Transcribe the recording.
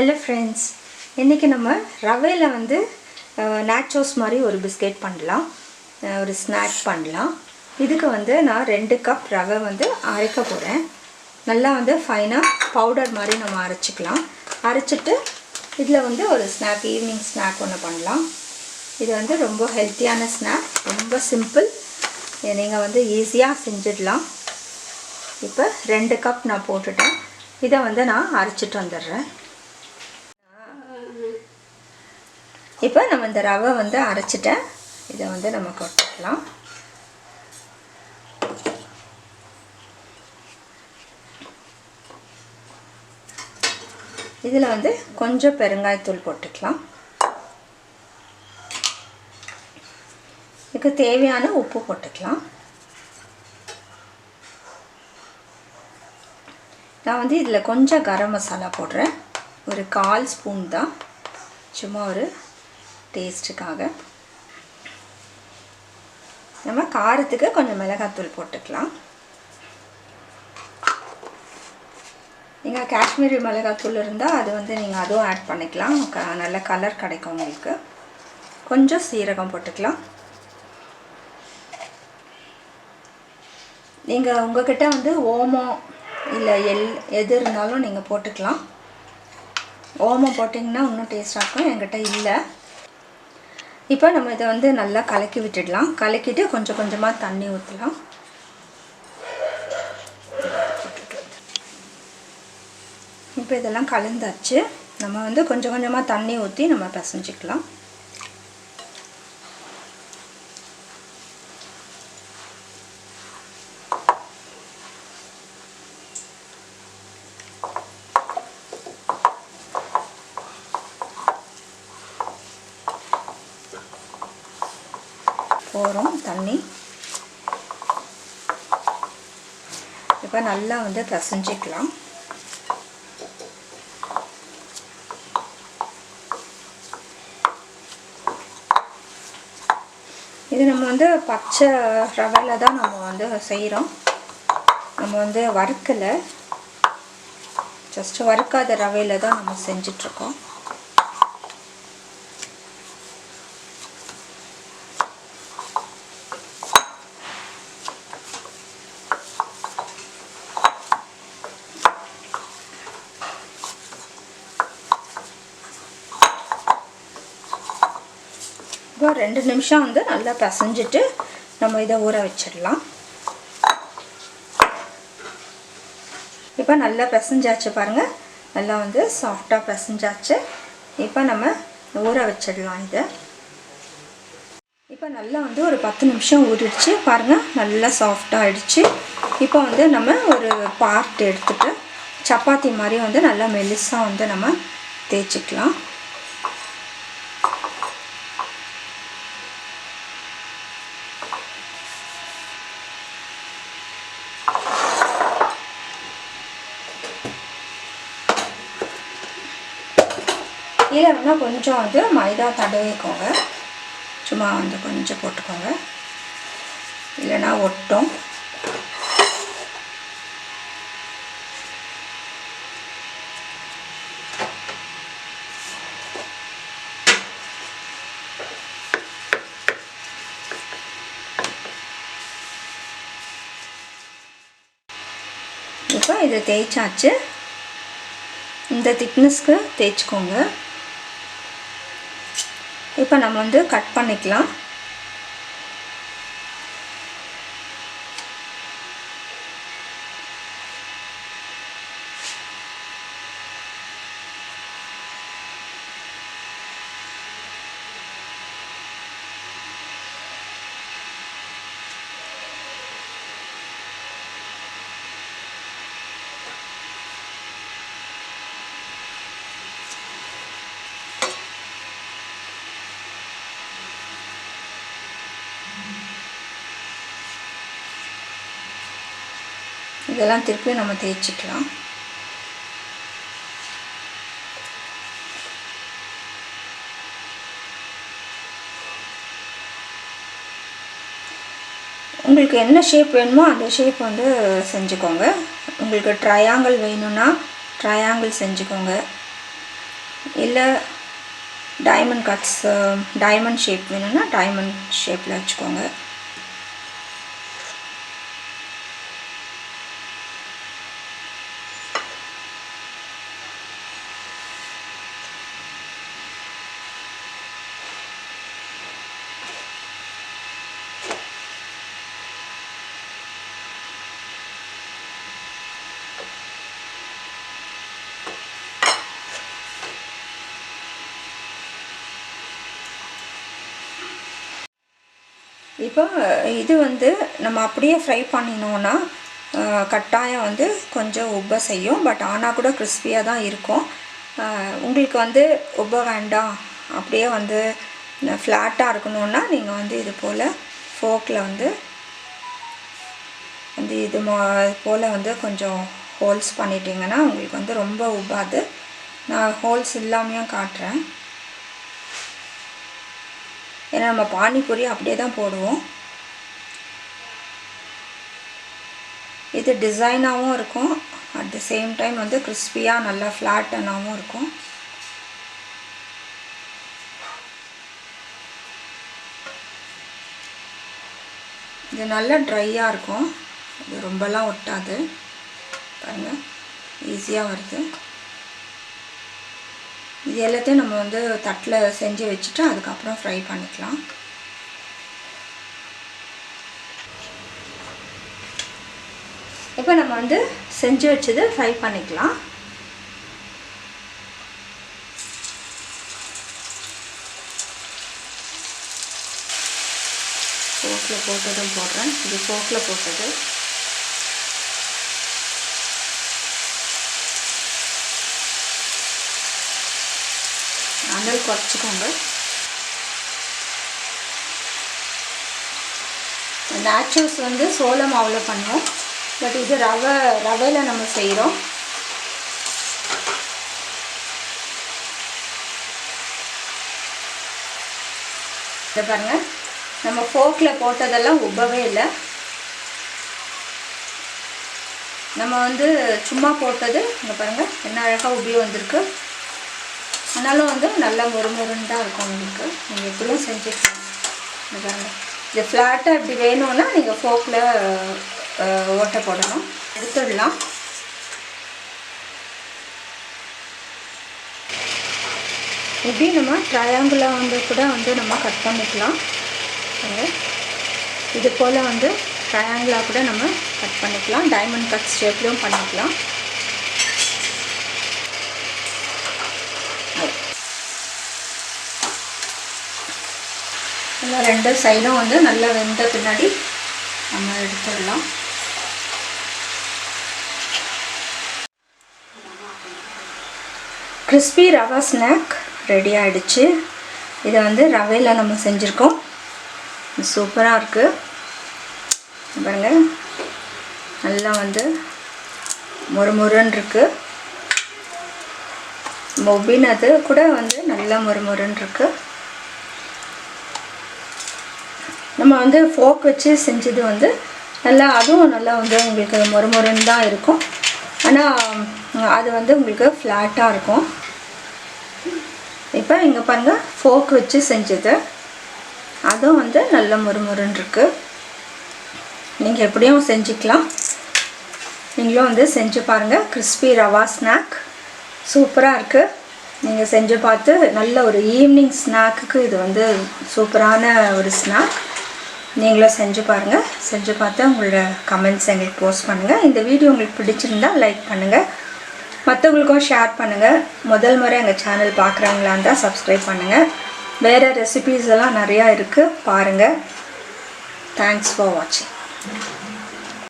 Hello friends, இன்றைக்கி நம்ம ரவையில் வந்து நாச்சோஸ் மாதிரி ஒரு பிஸ்கெட் பண்ணலாம், ஒரு ஸ்நாக் பண்ணலாம். இதுக்கு வந்து நான் 2 கப் ரவை வந்து அரைக்க போகிறேன். நல்லா வந்து ஃபைனாக பவுடர் மாதிரி நம்ம அரைச்சிக்கலாம். அரைச்சிட்டு இதில் வந்து ஒரு ஸ்நாக், ஈவினிங் ஸ்நாக் ஒன்று பண்ணலாம். இது வந்து ரொம்ப ஹெல்த்தியான ஸ்நாக், ரொம்ப சிம்பிள், நீங்கள் வந்து ஈஸியாக செஞ்சிடலாம். இப்போ 2 கப் நான் போட்டுட்டேன். இதை வந்து நான் அரைச்சிட்டு வந்துடுறேன். இப்போ நம்ம இந்த ரவை வந்து அரைச்சிட்டேன். இதை வந்து நம்ம கொட்டிக்கலாம். இதில் வந்து கொஞ்சம் பெருங்காயத்தூள் போட்டுக்கலாம். இதுக்கு தேவையான உப்பு போட்டுக்கலாம். நான் வந்து இதில் கொஞ்சம் கரம் மசாலா போடுறேன், ஒரு 1/4 ஸ்பூன் தான், சும்மா ஒரு டேஸ்ட்டுக்காக. நம்ம காரத்துக்கு கொஞ்சம் மிளகாத்தூள் போட்டுக்கலாம். நீங்கள் காஷ்மீரி மிளகாத்தூள் இருந்தால் அது வந்து நீங்கள் அதுவும் ஆட் பண்ணிக்கலாம், நல்ல கலர் கிடைக்கும் உங்களுக்கு. கொஞ்சம் சீரகம் போட்டுக்கலாம். நீங்கள் உங்கள்கிட்ட வந்து ஓமம் இல்லை எது இருந்தாலும் நீங்கள் போட்டுக்கலாம். ஓமம் போட்டிங்கன்னா இன்னும் டேஸ்ட்டாக இருக்கும், என்கிட்ட இல்லை. இப்போ நம்ம இதை வந்து நல்லா கலக்கி விட்டுடலாம். கலக்கிட்டு கொஞ்சம் கொஞ்சமாக தண்ணி ஊற்றலாம். இப்போ இதெல்லாம் கலந்தாச்சு. நம்ம வந்து கொஞ்சம் கொஞ்சமாக தண்ணி ஊற்றி நம்ம பிசைஞ்சிக்கலாம். போகிறோம் தண்ணி. இப்போ நல்லா வந்து பிசைஞ்சிக்கலாம். இது நம்ம வந்து பச்சை ரவையில் தான் நம்ம வந்து செய்கிறோம். நம்ம வந்து வறுக்கலை, ஜஸ்ட் வறுக்காத ரவையில் தான் நம்ம செஞ்சிட்ருக்கோம். இப்போ 2 நிமிஷம் வந்து நல்லா பிசைஞ்சிட்டு நம்ம இதை ஊற வச்சிடலாம். இப்போ நல்லா பிசைஞ்சாச்சு பாருங்கள், நல்லா வந்து சாஃப்டாக பிசைஞ்சாச்சு. இப்போ நம்ம ஊற வச்சிடலாம் இதை. இப்போ நல்லா வந்து ஒரு 10 நிமிஷம் ஊறிடுச்சு பாருங்கள், நல்லா சாஃப்டாக ஆகிடுச்சு. இப்போ வந்து நம்ம ஒரு பார்ட் எடுத்துகிட்டு சப்பாத்தி மாதிரி வந்து நல்லா மெலிசாக வந்து நம்ம தேய்ச்சிக்கலாம். கீழே வேணால் கொஞ்சம் வந்து மைதா தடவிக்கோங்க, சும்மா வந்து கொஞ்சம் போட்டுக்கோங்க, இல்லைன்னா ஒட்டும். இப்போ இதை தேய்ச்சாச்சு. இந்த திக்னஸ்க்கு தேய்ச்சிக்கோங்க. இப்போ நம்ம வந்து கட் பண்ணிக்கலாம். இதெல்லாம் திருப்பி நம்ம தேய்ச்சிக்கலாம். உங்களுக்கு என்ன ஷேப் வேணுமோ அந்த ஷேப் வந்து செஞ்சுக்கோங்க. உங்களுக்கு ட்ரையாங்கிள் வேணும்னா ட்ரையாங்கிள் செஞ்சுக்கோங்க. இல்லை டைமண்ட் கட்ஸ் டைமண்ட் ஷேப் வேணும்னா டைமண்ட் ஷேப்பில் வச்சுக்கோங்க. இப்போ இது வந்து நம்ம அப்படியே ஃப்ரை பண்ணினோன்னா கட்டாயம் வந்து கொஞ்சம் உப்ப செய்யும். பட் ஆனால் கூட கிறிஸ்பியாக தான் இருக்கும். உங்களுக்கு வந்து உப்ப வேண்டாம், அப்படியே வந்து ஃப்ளாட்டாக இருக்கணுன்னா நீங்கள் வந்து இது போல் ஃபோக்கில் வந்து இது போல் வந்து கொஞ்சம் ஹோல்ஸ் பண்ணிட்டீங்கன்னா உங்களுக்கு வந்து ரொம்ப உப்பாது. நான் ஹோல்ஸ் இல்லாமையும் காட்டுறேன். ஏன்னா நம்ம பானிபூரி அப்படியே தான் போடுவோம். இது டிசைனாகவும் இருக்கும், அட் த சேம் டைம் வந்து கிறிஸ்பியாக நல்லா ஃப்ளாட்டனாகவும் இருக்கும். இது நல்லா ட்ரையாக இருக்கும், இது ரொம்பலாம் ஒட்டாது. பாருங்கள், ஈஸியாக வருது. இது எல்லாத்தையும் நம்ம வந்து தட்டில் செஞ்சு வச்சுட்டு அதுக்கப்புறம் ஃப்ரை பண்ணிக்கலாம். இப்போ நம்ம வந்து செஞ்சு வச்சது ஃப்ரை பண்ணிக்கலாம். ஃபோக்கில் போட்டதும் போடுறேன். இது ஃபோக்கில் போட்டது. அனல் குறைச்சிக்கோங்க. நாச்சோஸ் வந்து சோள மாவில் பண்ணுவோம், பட் இது ரவையில் நம்ம செய்கிறோம். இதை பாருங்கள், நம்ம ஃபோக்கில் போட்டதெல்லாம் உப்பவே இல்லை. நம்ம வந்து சும்மா போட்டது இங்கே பாருங்கள் என்ன அழகாக உப்பி வந்திருக்கு. ஆனாலும் வந்து நல்லா மொறுமொறுன்னு தான் இருக்கும் உங்களுக்கு. நீங்கள் எப்படியும் செஞ்சுக்கலாம். இந்த பாருங்கள், இது ஃப்ளாட்டாக இப்படி வேணும்னா நீங்கள் ஃபோக்கில் ஓட்டை போடணும். எடுத்துடலாம். இப்படி நம்ம ட்ரையாங்குலாக வந்து கூட வந்து நம்ம கட் பண்ணிக்கலாம். இது போல் வந்து ட்ரையாங்குலாக கூட நம்ம கட் பண்ணிக்கலாம். டைமண்ட் கட் ஷேப்லையும் பண்ணிக்கலாம். நல்லா ரெண்டு சைடும் வந்து நல்லா வெந்த பின்னாடி நம்ம எடுத்துடலாம். கிறிஸ்பி ரவா ஸ்நாக் ரெடி ஆகிடுச்சு. இதை வந்து ரவையில் நம்ம செஞ்சுருக்கோம். சூப்பராக இருக்குது பாருங்கள். நல்லா வந்து மொறுமொறுன்னு இருக்குது. மொபினது கூட வந்து நல்லா மொறுமொறுன்னு இருக்குது. நம்ம வந்து ஃபோக் வச்சு செஞ்சது வந்து நல்லா, அதுவும் நல்லா வந்து உங்களுக்கு மொறுமொறுன்னு தான் இருக்கும். ஆனால் அது வந்து உங்களுக்கு ஃப்ளாட்டாக இருக்கும். இப்போ இங்கே பாருங்கள், ஃபோக் வச்சு செஞ்சது அதுவும் வந்து நல்ல மொறுமொறுன்னு இருக்குது. நீங்கள் எப்படியும் செஞ்சுக்கலாம். நீங்களும் வந்து செஞ்சு பாருங்கள். கிறிஸ்பி ரவா ஸ்நாக் சூப்பராக இருக்குது. நீங்கள் செஞ்சு பார்த்து நல்ல ஒரு ஈவினிங் ஸ்நாக்குக்கு இது வந்து சூப்பரான ஒரு ஸ்நாக். நீங்களும் செஞ்சு பாருங்கள். செஞ்சு பார்த்து உங்களோட கமெண்ட்ஸ் எங்களுக்கு போஸ்ட் பண்ணுங்கள். இந்த வீடியோ உங்களுக்கு பிடிச்சிருந்தால் லைக் பண்ணுங்கள், மற்றவங்களுக்கும் ஷேர் பண்ணுங்கள். முதல் முறை எங்கள் சேனல் பார்க்குறவங்களா இருந்தால் சப்ஸ்கிரைப் பண்ணுங்கள். வேறு ரெசிபீஸ் எல்லாம் நிறையா இருக்குது, பாருங்கள். தேங்க்ஸ் ஃபார் வாட்சிங்.